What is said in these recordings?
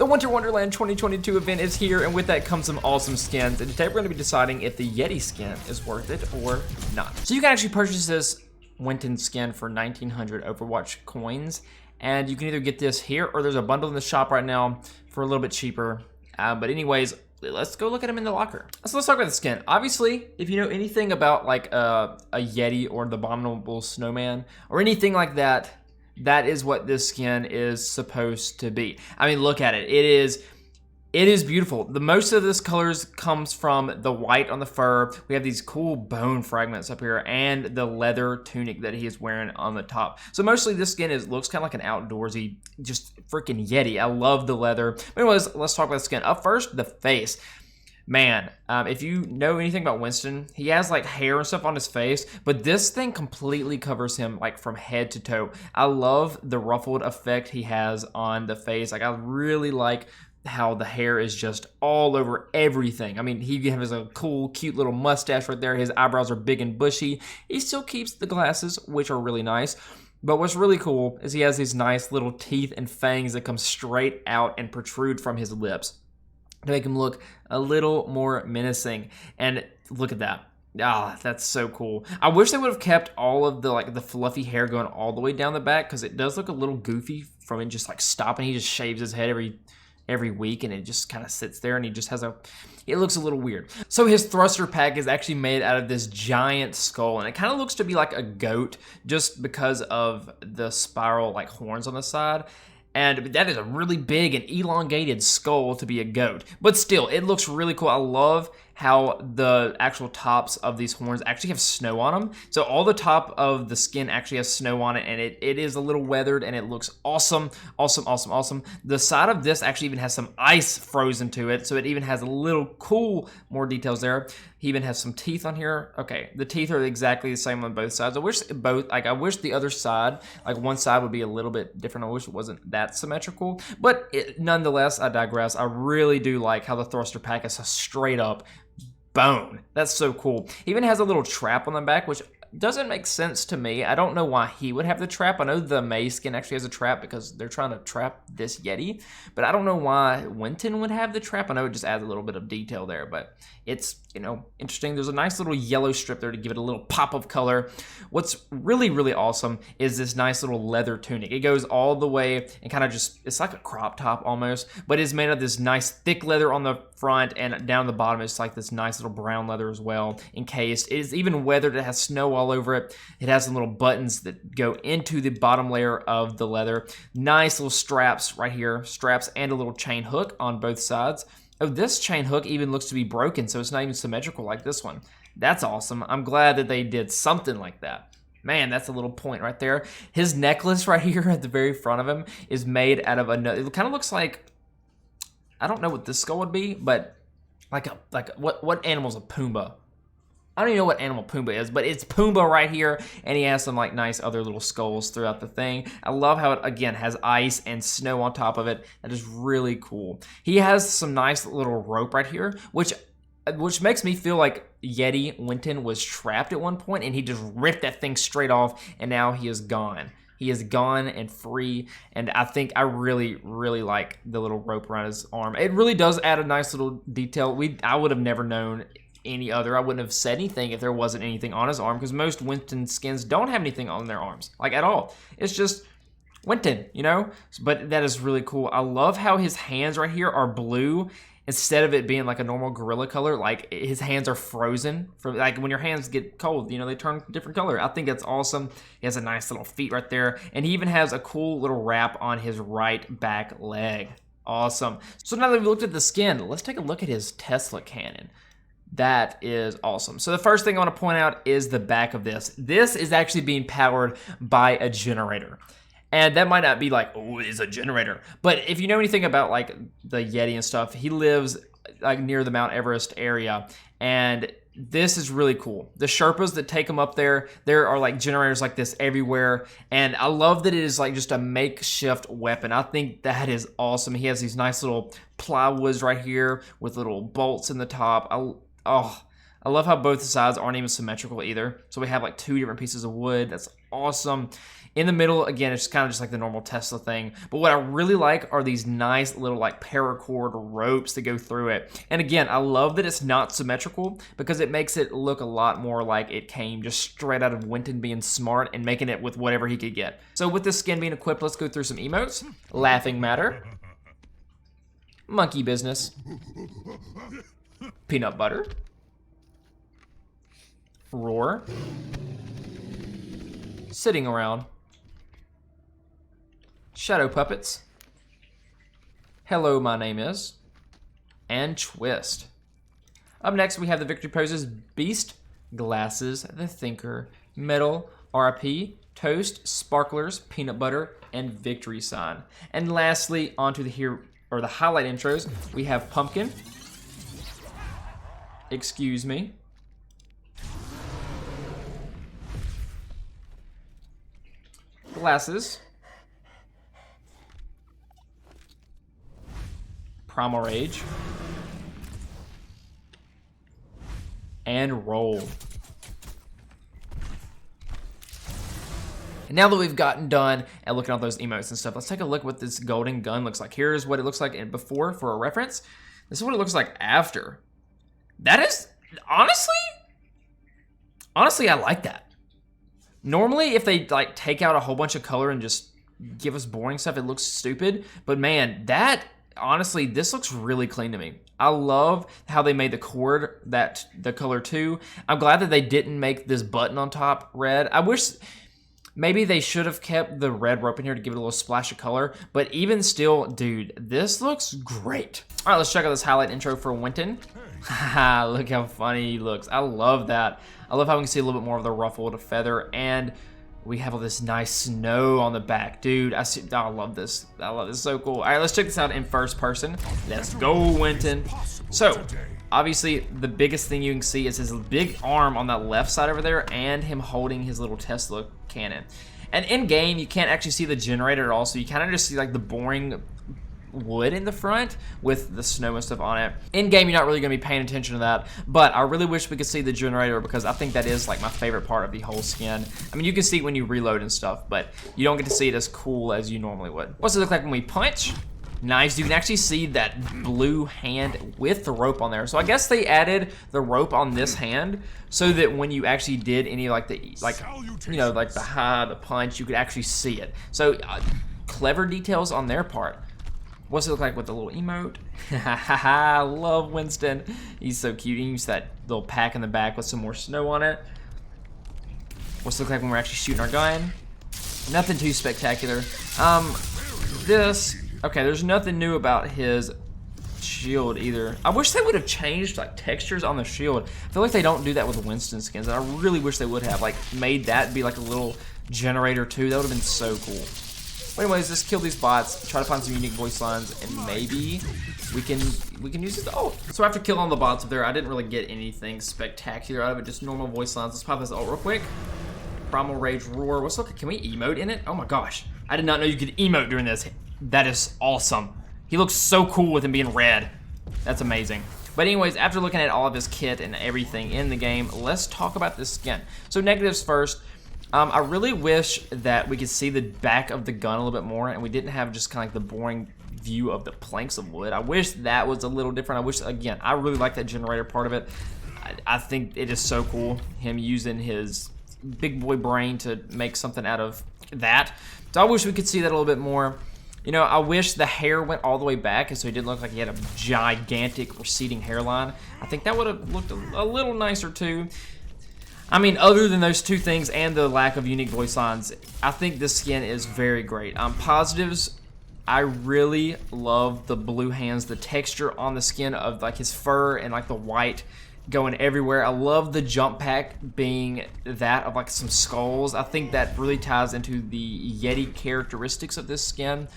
Winter Wonderland 2022 event is here, and with that comes some awesome skins. And today we're going to be deciding if the Yeti skin is worth it or not. So you can actually purchase this Winston skin for 1,900 Overwatch coins, and you can either get this here or there's a bundle in the shop right now for a little bit cheaper. But anyways, let's go look at him in the locker. So let's talk about the skin. Obviously, if you know anything about like a Yeti or the Abominable Snowman or anything like that, that is what this skin is supposed to be. I mean, look at it. It is beautiful. The most of this colors comes from the white on the fur. We have these cool bone fragments up here and the leather tunic that he is wearing on the top. So mostly this skin looks kind of like an outdoorsy, just freaking Yeti. I love the leather. But anyways, let's talk about the skin. Up first, the face. Man, if you know anything about Winston, he has like hair and stuff on his face, but this thing completely covers him like from head to toe. I love the ruffled effect he has on the face. Like I really like how the hair is just all over everything. I mean, he has a cool, cute little mustache right there. His eyebrows are big and bushy. He still keeps the glasses, which are really nice. But what's really cool is he has these nice little teeth and fangs that come straight out and protrude from his lips to make him look a little more menacing. And look at that. Ah, that's so cool. I wish they would have kept all of the fluffy hair going all the way down the back, because it does look a little goofy from it just like stopping. He just shaves his head every week, and it just kind of sits there, and he just has it looks a little weird. So his thruster pack is actually made out of this giant skull, and it kind of looks to be like a goat just because of the spiral like horns on the side. And that is a really big and elongated skull to be a goat. But still, it looks really cool. I love how the actual tops of these horns actually have snow on them. So all the top of the skin actually has snow on it, and it is a little weathered, and it looks awesome, awesome, awesome, awesome. The side of this actually even has some ice frozen to it, so it even has a little cool more details there. He even has some teeth on here. Okay, the teeth are exactly the same on both sides. I wish I wish the other side, like one side would be a little bit different. I wish it wasn't that symmetrical, but nonetheless, I digress. I really do like how the thruster pack is a straight up bone. That's so cool. He even has a little trap on the back, which doesn't make sense to me. I don't know why he would have the trap. I know the May skin actually has a trap because they're trying to trap this Yeti, but I don't know why Winston would have the trap. I know it just adds a little bit of detail there, but it's, you know, interesting. There's a nice little yellow strip there to give it a little pop of color. What's really, really awesome is this nice little leather tunic. It goes all the way and kind of just, it's like a crop top almost, but it's made of this nice thick leather on the front, and down the bottom it's like this nice little brown leather as well, encased. It is even weathered. It has snow all over it. It has some little buttons that go into the bottom layer of the leather. Nice little straps right here, straps and a little chain hook on both sides. Oh, this chain hook even looks to be broken, so it's not even symmetrical like this one. That's awesome. I'm glad that they did something like that. Man, that's a little point right there. His necklace right here at the very front of him is made out of another, it kind of looks like, I don't know what this skull would be, but what animal's a Pumbaa? I don't even know what animal Pumbaa is, but it's Pumbaa right here, and he has some like nice other little skulls throughout the thing. I love how it, again, has ice and snow on top of it. That is really cool. He has some nice little rope right here, which makes me feel like Yeti Winston was trapped at one point, and he just ripped that thing straight off, and now he is gone. He is gone and free, and I think I really, really like the little rope around his arm. It really does add a nice little detail. I would have never known any other. I wouldn't have said anything if there wasn't anything on his arm, because most Winston skins don't have anything on their arms, like at all. It's just Winston, you know? But that is really cool. I love how his hands right here are blue. Instead of it being like a normal gorilla color, like his hands are frozen. From like when your hands get cold, you know, they turn different color. I think that's awesome. He has a nice little feet right there. And he even has a cool little wrap on his right back leg. Awesome. So now that we've looked at the skin, let's take a look at his Tesla cannon. That is awesome. So the first thing I want to point out is the back of this. This is actually being powered by a generator. And that might not be like, oh, it's a generator. But if you know anything about like the Yeti and stuff, he lives like near the Mount Everest area. And this is really cool. The Sherpas that take him up there are like generators like this everywhere. And I love that it is like just a makeshift weapon. I think that is awesome. He has these nice little plywoods right here with little bolts in the top. I love how both sides aren't even symmetrical either. So we have like two different pieces of wood. That's awesome. In the middle, again, it's kind of just like the normal Tesla thing. But what I really like are these nice little like paracord ropes that go through it. And again, I love that it's not symmetrical because it makes it look a lot more like it came just straight out of Winston being smart and making it with whatever he could get. So with this skin being equipped, let's go through some emotes. Laughing matter. Monkey business. Peanut butter. Roar. Sitting around. Shadow puppets. Hello, my name is. And twist. Up next, we have the victory poses: Beast, Glasses, The Thinker, Metal, RP, Toast, Sparklers, Peanut Butter, and Victory Sign. And lastly, onto the highlight intros, we have Pumpkin. Excuse me. Glasses. Primal Rage. And Roll. And now that we've gotten done and looking at those emotes and stuff, let's take a look at what this golden gun looks like. Here's what it looks like before for a reference. This is what it looks like after. That is, honestly, I like that. Normally, if they like take out a whole bunch of color and just give us boring stuff, it looks stupid. But man, honestly, this looks really clean to me. I love how they made the cord the color too. I'm glad that they didn't make this button on top red. I wish maybe they should have kept the red rope in here to give it a little splash of color. But even still, dude, this looks great. All right, let's check out this highlight intro for Winston. Haha, look how funny he looks. I love that. I love how we can see a little bit more of the ruffled feather, and we have all this nice snow on the back. Dude, I love this. I love this, so cool. All right, let's check this out in first person. Let's go, Winston. So, obviously, the biggest thing you can see is his big arm on that left side over there and him holding his little Tesla cannon. And in game, you can't actually see the generator at all, so you kind of just see like the boring wood in the front with the snow and stuff on it. In game, you're not really going to be paying attention to that, but I really wish we could see the generator because I think that is like my favorite part of the whole skin. I mean, you can see it when you reload and stuff, but you don't get to see it as cool as you normally would. What's it look like when we punch? Nice. You can actually see that blue hand with the rope on there. So I guess they added the rope on this hand so that when you actually did any like the punch, you could actually see it. So clever details on their part. What's it look like with the little emote? I love Winston. He's so cute. He used that little pack in the back with some more snow on it. What's it look like when we're actually shooting our gun? Nothing too spectacular. Okay, there's nothing new about his shield either. I wish they would have changed like textures on the shield. I feel like they don't do that with Winston skins, and I really wish they would have like made that be like a little generator too. That would have been so cool. But anyways, let's kill these bots, try to find some unique voice lines, and maybe we can use this. Oh, so after killing all the bots up there, I didn't really get anything spectacular out of it, just normal voice lines. Let's pop this ult real quick. Primal Rage Roar. What's looking? Can we emote in it? Oh my gosh, I did not know you could emote during this. That is awesome. He looks so cool with him being red. That's amazing. But anyways, after looking at all of his kit and everything in the game, let's talk about this skin. So negatives first. I really wish that we could see the back of the gun a little bit more and we didn't have just kind of like the boring view of the planks of wood. I wish that was a little different. I wish, again, I really like that generator part of it. I think it is so cool, him using his big boy brain to make something out of that. So I wish we could see that a little bit more. You know, I wish the hair went all the way back so he didn't look like he had a gigantic receding hairline. I think that would have looked a little nicer too. I mean, other than those two things and the lack of unique voice lines, I think this skin is very great. Positives, I really love the blue hands, the texture on the skin of like his fur and like the white going everywhere. I love the jump pack being that of like some skulls. I think that really ties into the Yeti characteristics of this skin.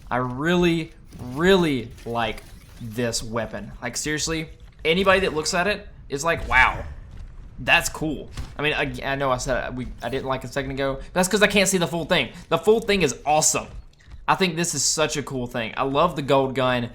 I really, really like this weapon. Like seriously, anybody that looks at it is like, wow. That's cool. I mean, I know I said I didn't like it a second ago, but that's because I can't see the full thing. The full thing is awesome. I think this is such a cool thing. I love the gold gun.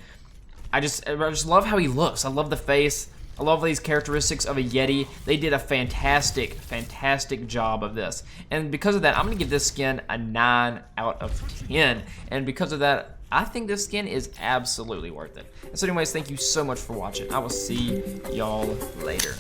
I just love how he looks. I love the face. I love these characteristics of a Yeti. They did a fantastic, fantastic job of this. And because of that, I'm gonna give this skin a 9 out of 10. And because of that, I think this skin is absolutely worth it. And so anyways, thank you so much for watching. I will see y'all later.